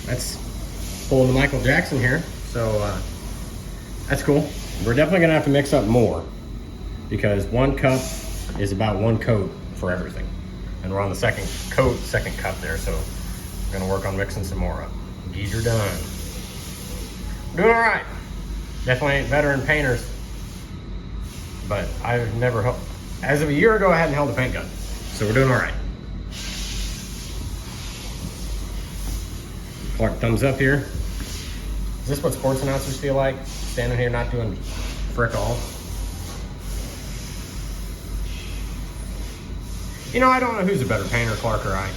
That's pulling the Michael Jackson here. So that's cool. We're definitely gonna have to mix up more because one cup is about one coat for everything. And we're on the second cup there. So we're gonna work on mixing some more up. These are done. We're doing all right. Definitely ain't veteran painters, but I've never held, as of a year ago, I hadn't held a paint gun. So we're doing all right. Clark, thumbs up here. Is this what sports announcers feel like? Standing here not doing frick all? You know, I don't know who's a better painter, Clark or I.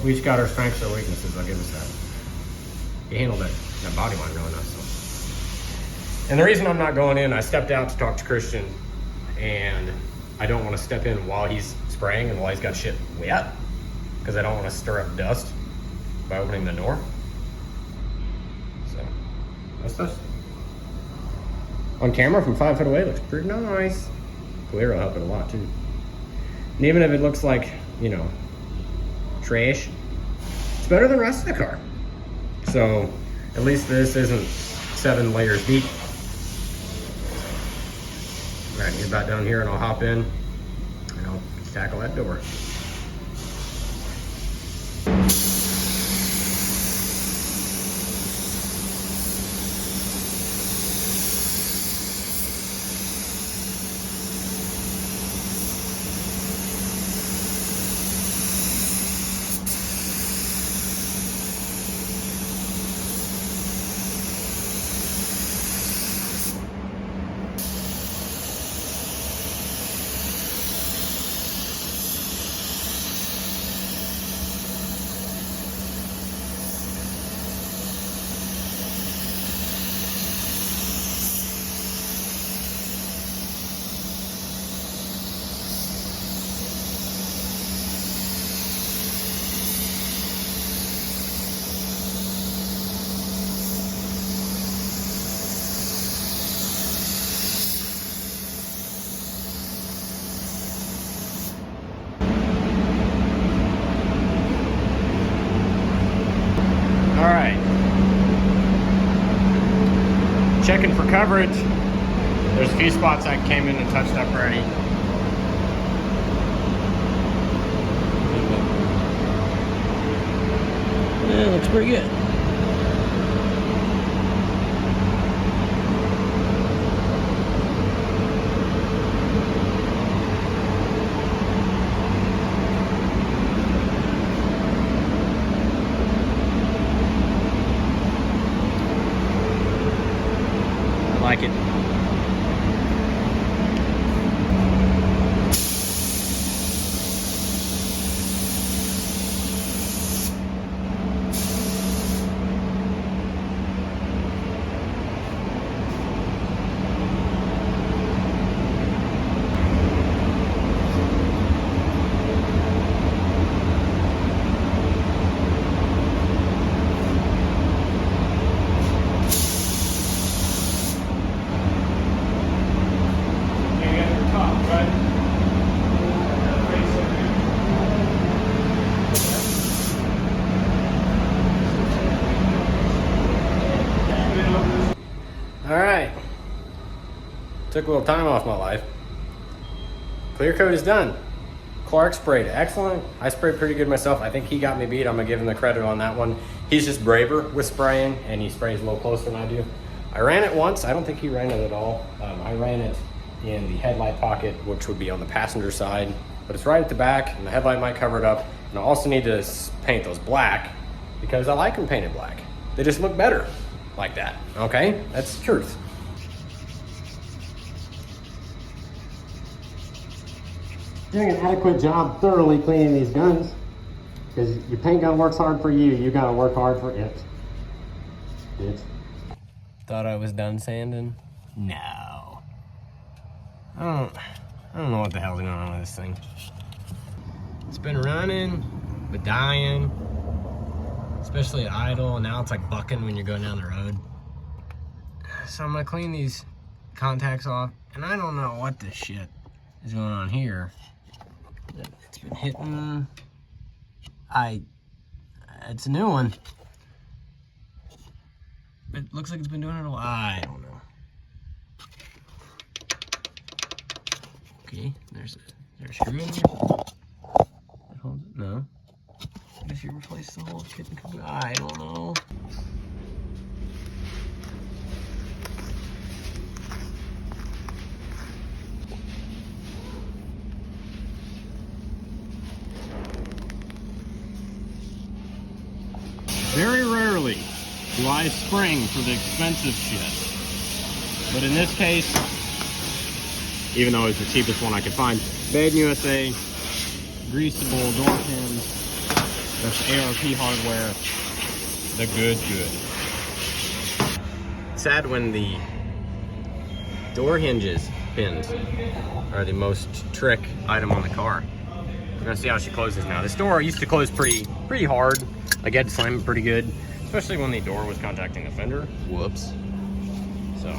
We each got our strengths or weaknesses, I'll give us that. You handled that body line really nice. So. And the reason I'm not going in, I stepped out to talk to Christian, and I don't want to step in while he's spraying and while he's got shit wet, because I don't want to stir up dust by opening the door. So, that's us. On camera from 5 foot away, looks pretty nice. Clear will help it a lot too. And even if it looks like, you know, trash, it's better than the rest of the car. So, at least this isn't 7 layers deep. All right, get about down here and I'll hop in and I'll tackle that door. looking for coverage. There's a few spots I came in and touched up already. Yeah, it looks pretty good. I like it. All right, took a little time off my life. Clear coat is done. Clark sprayed excellent. I sprayed pretty good myself. I think he got me beat. I'm gonna give him the credit on that one. He's just braver with spraying, and he sprays a little closer than I do. I ran it once. I don't think he ran it at all. I ran it in the headlight pocket, which would be on the passenger side, but it's right at the back, and the headlight might cover it up. And I also need to paint those black because I like them painted black. They just look better like that, okay? That's the truth. Doing an adequate job thoroughly cleaning these guns, because your paint gun works hard for you, you gotta work hard for it. Thought I was done sanding? No. I don't know what the hell's going on with this thing. It's been running, but dying, especially at idle, and now it's like bucking when you're going down the road. So I'm gonna clean these contacts off, and I don't know what this shit is going on here. It's been hitting. It's a new one. It looks like it's been doing it a while. I don't know. Okay, there's a screw in here. That holds it? No. I guess you replace the whole kit and caboodle. I don't know. Very rarely do I spring for the expensive shit. But in this case, even though it's the cheapest one I could find, Made in USA, greasable door pins, that's ARP hardware, the good. Sad when the door hinges pins are the most trick item on the car. We're gonna see how she closes now. This door used to close pretty hard. Like I had to slam it pretty good, especially when the door was contacting the fender. Whoops. So,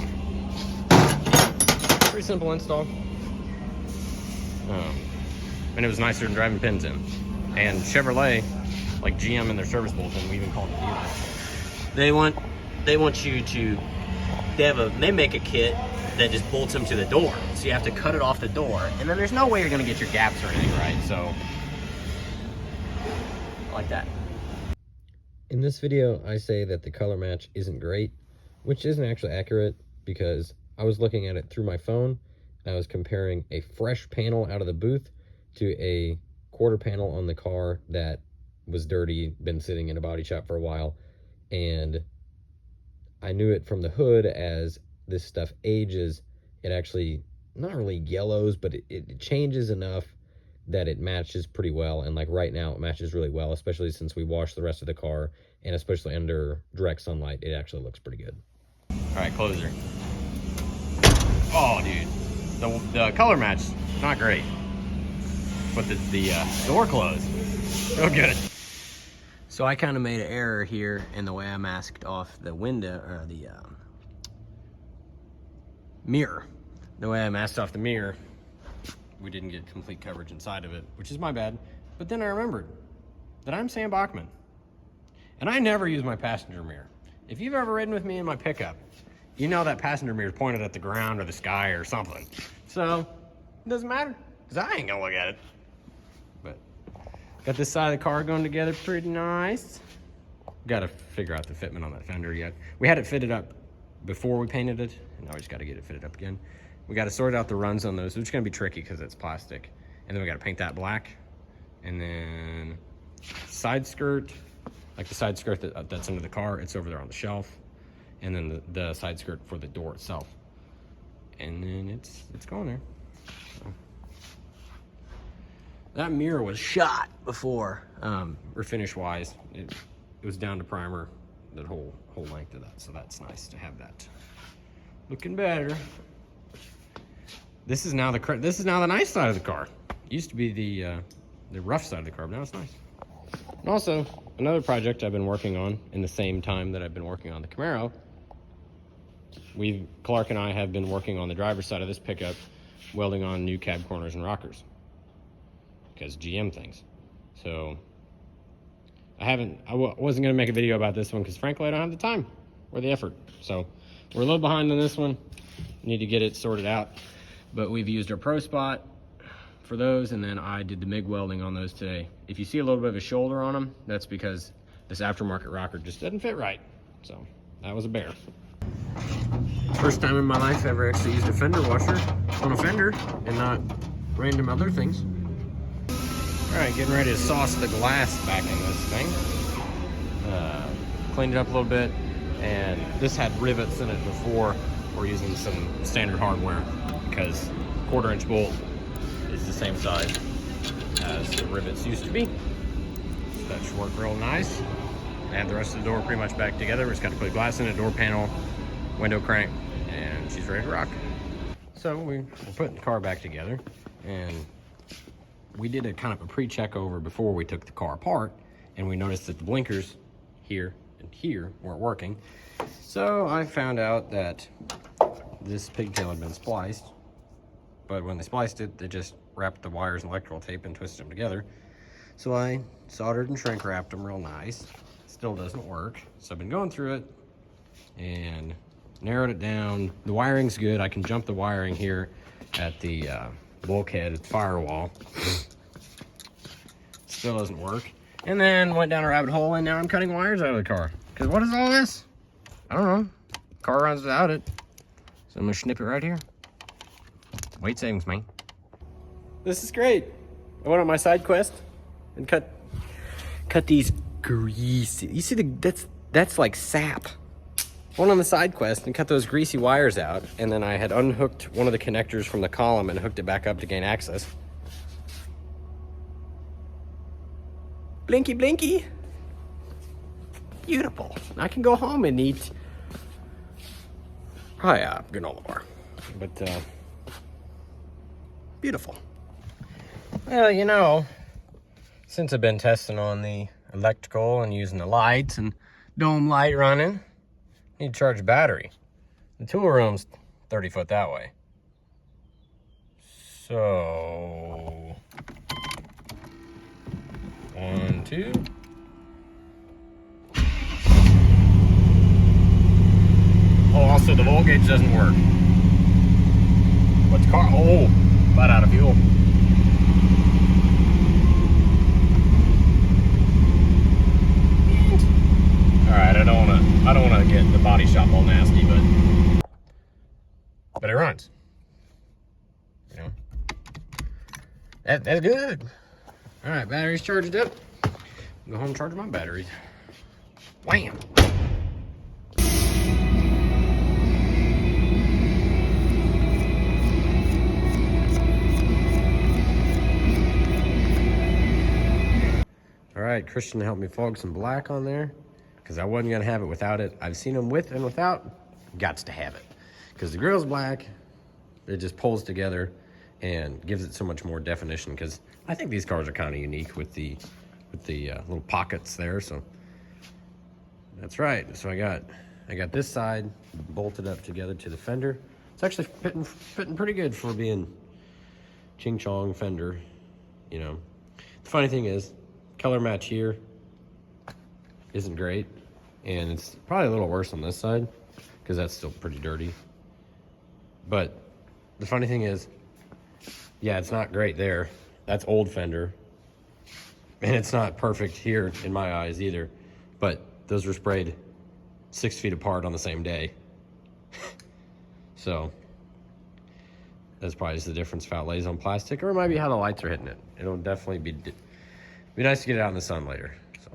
pretty simple install. And it was nicer than driving pins in. And Chevrolet, like GM in their service bulletin, we even call it dealer. They want you to, they make a kit that just bolts them to the door. So you have to cut it off the door, and then there's no way you're gonna get your gaps or anything right. So, like that. In this video, I say that the color match isn't great, which isn't actually accurate because I was looking at it through my phone and I was comparing a fresh panel out of the booth to a quarter panel on the car that was dirty, been sitting in a body shop for a while, and I knew it from the hood as this stuff ages, it actually not really yellows, but it changes enough that it matches pretty well. And like right now it matches really well, especially since we washed the rest of the car, and especially under direct sunlight, it actually looks pretty good. All right, closer. Oh, dude, the color match, not great, but the door closed, real good. So I kind of made an error here in the way I masked off the window, or the mirror. The way I masked off the mirror, we didn't get complete coverage inside of it, which is my bad. But then I remembered that I'm Sam Bachman, and I never use my passenger mirror. If you've ever ridden with me in my pickup, you know that passenger mirror is pointed at the ground or the sky or something. So it doesn't matter, because I ain't gonna look at it. But got this side of the car going together pretty nice. Got to figure out the fitment on that fender yet. We had it fitted up before we painted it, and now we just got to get it fitted up again. We got to sort out the runs on those, which is going to be tricky because it's plastic. And then we got to paint that black. And then side skirt, like the side skirt that's under the car, it's over there on the shelf. And then the side skirt for the door itself. And then it's going there. So. That mirror was shot before, or finish wise. It was down to primer, that whole length of that. So that's nice to have that looking better. This is now the nice side of the car. It used to be the rough side of the car, but now it's nice. And also, another project I've been working on in the same time that I've been working on the Camaro, Clark and I have been working on the driver's side of this pickup, welding on new cab corners and rockers. Because GM things. So, I wasn't going to make a video about this one because frankly I don't have the time or the effort. So, we're a little behind on this one. Need to get it sorted out. But we've used our Pro Spot for those, and then I did the MIG welding on those today. If you see a little bit of a shoulder on them, that's because this aftermarket rocker just doesn't fit right. So that was a bear. First time in my life I've ever actually used a fender washer on a fender and not random other things. All right, getting ready to sauce the glass back in this thing. Cleaned it up a little bit, and this had rivets in it before. We're using some standard hardware because 1/4-inch bolt is the same size as the rivets used to be. So that should work real nice. I have the rest of the door pretty much back together. We just got to put glass in it, door panel, window crank, and she's ready to rock. So we're putting the car back together, and we did a kind of a pre-check over before we took the car apart, and we noticed that the blinkers here and here weren't working. So I found out that this pigtail had been spliced, but when they spliced it, they just wrapped the wires in electrical tape and twisted them together. So I soldered and shrink wrapped them real nice. Still doesn't work. So I've been going through it and narrowed it down. The wiring's good. I can jump the wiring here at the bulkhead firewall. Still doesn't work. And then went down a rabbit hole, and now I'm cutting wires out of the car. Because what is all this? I don't know. Car runs without it. So I'm gonna snip it right here. Weight savings, man. This is great. I went on my side quest and cut these greasy. You see that's like sap. Went on the side quest and cut those greasy wires out, and then I had unhooked one of the connectors from the column and hooked it back up to gain access. Blinky blinky. Beautiful. I can go home and eat granola bar. But beautiful. Well, you know, since I've been testing on the electrical and using the lights and dome light running, I need to charge a battery. The tool room's 30 foot that way. So 1, 2. Oh, also the voltage doesn't work. What's car? Oh, flat out of fuel. All right, I don't wanna get the body shop all nasty, but it runs. You know, that's good. All right, battery's charged up. Go home and charge my batteries. Wham! All right, Christian helped me fog some black on there because I wasn't gonna have it without it. I've seen them with and without. Gots to have it because the grill's black. It just pulls together and gives it so much more definition. Because I think these cars are kind of unique with the little pockets there. So that's right. So I got this side bolted up together to the fender. It's actually fitting pretty good for being Ching Chong fender. You know, the funny thing is, color match here isn't great, and it's probably a little worse on this side. because that's still pretty dirty. But the funny thing is, yeah, it's not great there. That's old fender. And it's not perfect here in my eyes either. But those were sprayed 6 feet apart on the same day. So that's probably just the difference if how it lays on plastic, or it might be how the lights are hitting it. It'll definitely be nice to get it out in the sun later. So,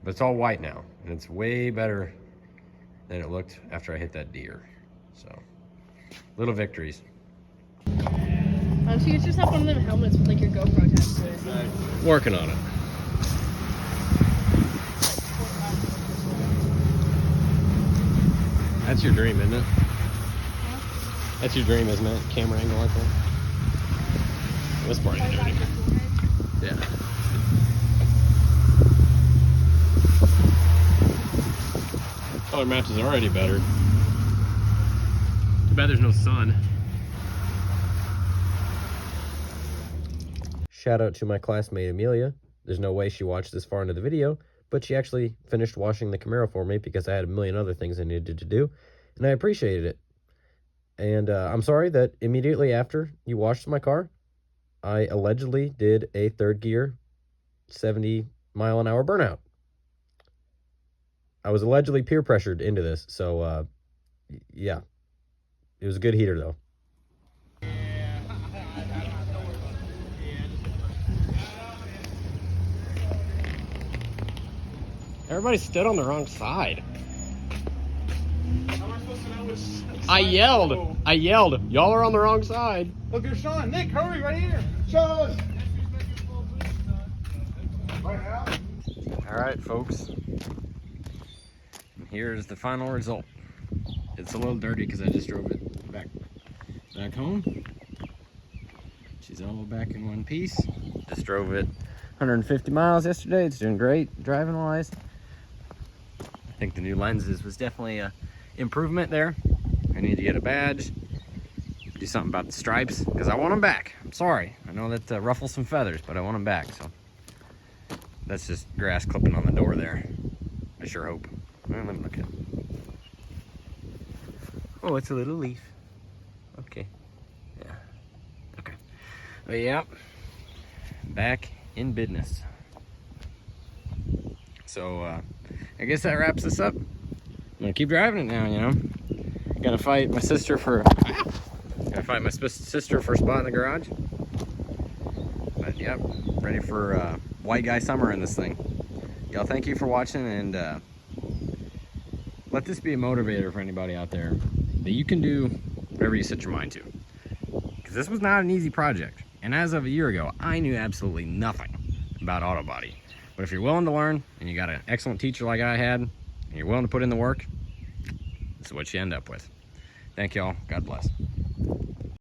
but it's all white now, and it's way better than it looked after I hit that deer. So, little victories. So you just have one of them helmets with like your GoPro attached to it. Working on it. That's your dream, isn't it? That's your dream, isn't it? Camera angle like that. This part ain't doing anything. Yeah. Color match is already better. Too bad there's no sun. Shout out to my classmate Amelia. There's no way she watched this far into the video, but she actually finished washing the Camaro for me because I had a million other things I needed to do, and I appreciated it. And I'm sorry that immediately after you washed my car, I allegedly did a third gear 70-mile-an-hour burnout. I was allegedly peer pressured into this, so yeah. It was a good heater though. Everybody stood on the wrong side. How am I supposed to know which I yelled, y'all are on the wrong side. Look, there's Sean. Nick, hurry, right here. Sean! Right now? All right, folks. Here's the final result. It's a little dirty because I just drove it back home. She's all back in one piece. Just drove it 150 miles yesterday. It's doing great driving wise. I think the new lenses was definitely a improvement there. I need to get a badge, do something about the stripes because I want them back. I'm sorry. I know that ruffles some feathers, but I want them back. So that's just grass clipping on the door there. I sure hope. Well, let me look at it. Oh, it's a little leaf. Okay. Yeah. Okay. But yeah, back in business. So I guess that wraps this up. I'm gonna keep driving it now, you know. Gotta fight my sister for a spot in the garage. But yep, ready for white guy summer in this thing. Y'all, thank you for watching, and let this be a motivator for anybody out there that you can do whatever you set your mind to. Because this was not an easy project. And as of a year ago, I knew absolutely nothing about auto body. But if you're willing to learn, and you got an excellent teacher like I had, and you're willing to put in the work, this is what you end up with. Thank y'all. God bless.